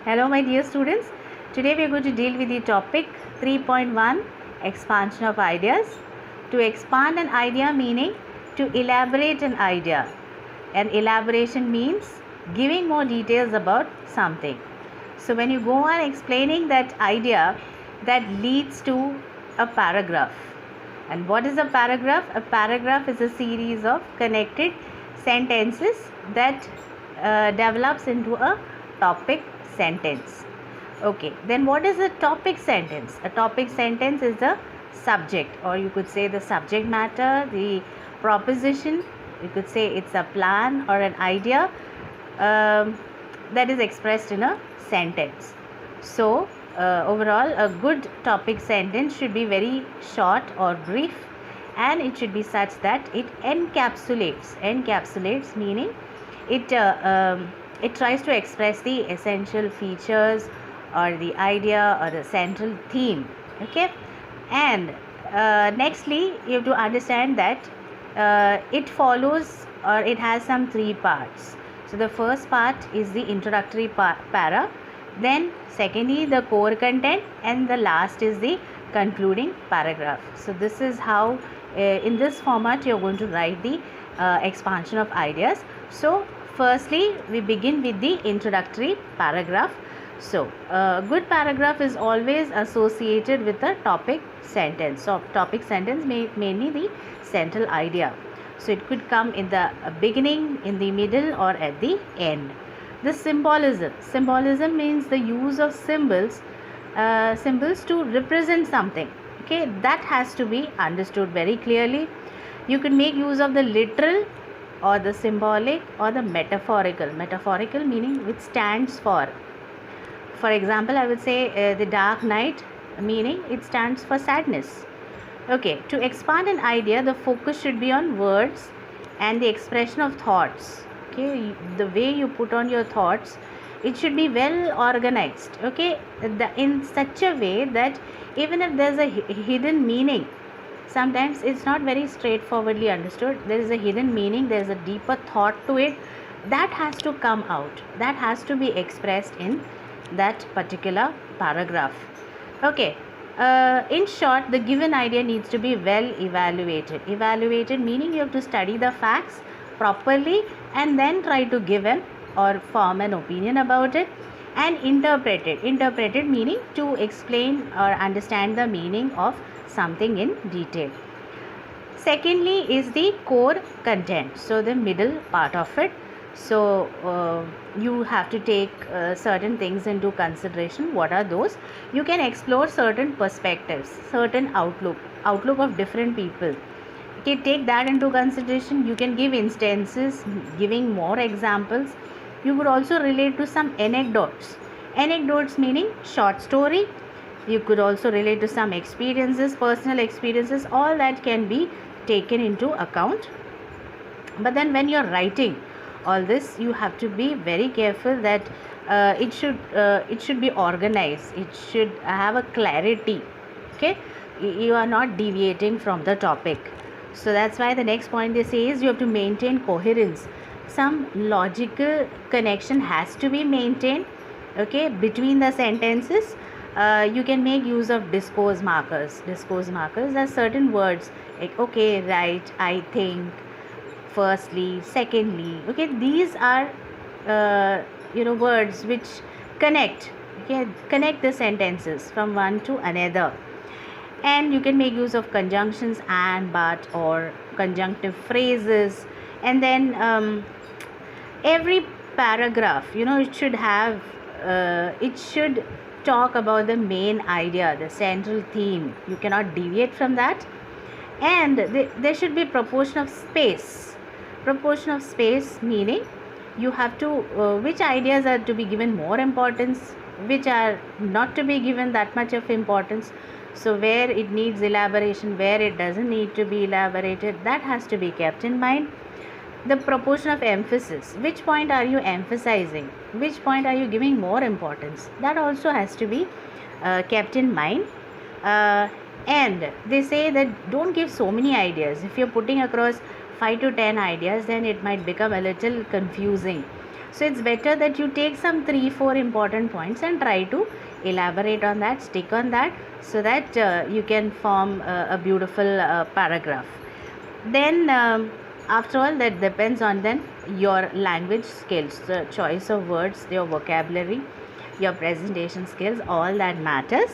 Hello my dear students. Today we are going to deal with the topic 3.1 expansion of ideas. To expand an idea meaning to elaborate an idea. And elaboration means giving more details about something. So when you go on explaining that idea, that leads to a paragraph. And what is a paragraph? A paragraph is a series of connected sentences that develops into a topic sentence. Okay, then what is a topic sentence? A topic sentence is the subject, or you could say the subject matter, the proposition. You could say it's a plan or an idea that is expressed in a sentence. So overall, a good topic sentence should be very short or brief, and it should be such that it encapsulates meaning it tries to express the essential features or the idea or the central theme. Okay, and nextly you have to understand that it follows, or it has some three parts. So the first part is the introductory para, then secondly the core content, and the last is the concluding paragraph. So this is how in this format you are going to write the expansion of ideas. So firstly we begin with the introductory paragraph. So a good paragraph is always associated with a topic sentence. So topic sentence mainly the central idea. So it could come in the beginning, in the middle, or at the end. The symbolism means the use of symbols to represent something. Okay, that has to be understood very clearly. You can make use of the literal or the symbolic or the metaphorical meaning which stands for example, I would say the dark night, meaning it stands for sadness. Okay, to expand an idea, the focus should be on words and the expression of thoughts. Okay, the way you put on your thoughts, it should be well organized. Okay, in such a way that even if there's a hidden meaning, sometimes it's not very straightforwardly understood. There is a hidden meaning, there is a deeper thought to it, that has to come out, that has to be expressed in that particular paragraph. Okay, in short, the given idea needs to be well evaluated meaning you have to study the facts properly and then try to give an or form an opinion about it, and interpreted meaning to explain or understand the meaning of something in detail. Secondly is the core content, so the middle part of it. So you have to take certain things into consideration. What are those? You can explore certain perspectives, certain outlook of different people. Okay, take that into consideration. You can give instances, giving more examples. You could also relate to some anecdotes meaning short story. You could also relate to some experiences, personal experiences. All that can be taken into account. But then when you're writing all this, you have to be very careful that it should be organized, it should have a clarity. Okay, you are not deviating from the topic. So that's why the next point they say is you have to maintain coherence. Some logical connection has to be maintained, okay, between the sentences. You can make use of discourse markers are certain words like okay, right, I think, firstly, secondly. Okay, these are words which connect the sentences from one to another. And you can make use of conjunctions and, but, or conjunctive phrases. And then every paragraph, it should have it should talk about the main idea, the central theme. You cannot deviate from that. And there should be proportion of space meaning you have to which ideas are to be given more importance, which are not to be given that much of importance. So where it needs elaboration, where it doesn't need to be elaborated, that has to be kept in mind. The proportion of emphasis, which point are you emphasizing, which point are you giving more importance, that also has to be kept in mind. And they say that don't give so many ideas. If you're putting across 5 to 10 ideas, then it might become a little confusing. So it's better that you take some 3-4 important points and try to elaborate on that, stick on that, so that you can form a beautiful paragraph. Then after all, that depends on then your language skills, the choice of words, your vocabulary, your presentation skills, all that matters.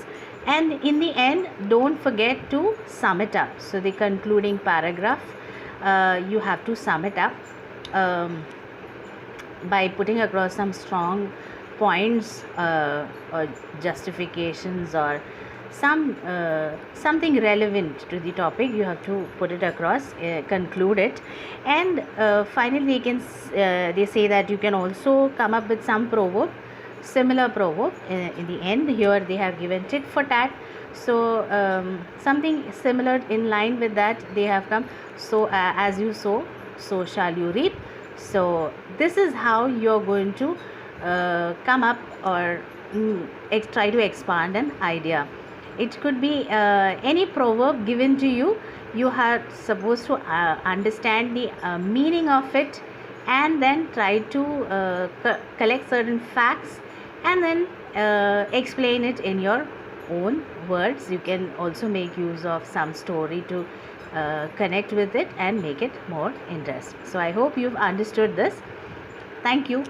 And in the end, don't forget to sum it up. So the concluding paragraph, you have to sum it up by putting across some strong points or justifications, or something relevant to the topic. You have to put it across, conclude it. And finally they say that you can also come up with some proverb, similar proverb in the end. Here they have given tit for tat, so something similar in line with that they have come. So as you sow, so shall you reap. So this is how you're going to come up, or try to expand an idea. It could be any proverb given to you. You are supposed to understand the meaning of it, and then try to collect certain facts, and then explain it in your own words. You can also make use of some story to connect with it and make it more interesting. So I hope you've understood this. Thank you.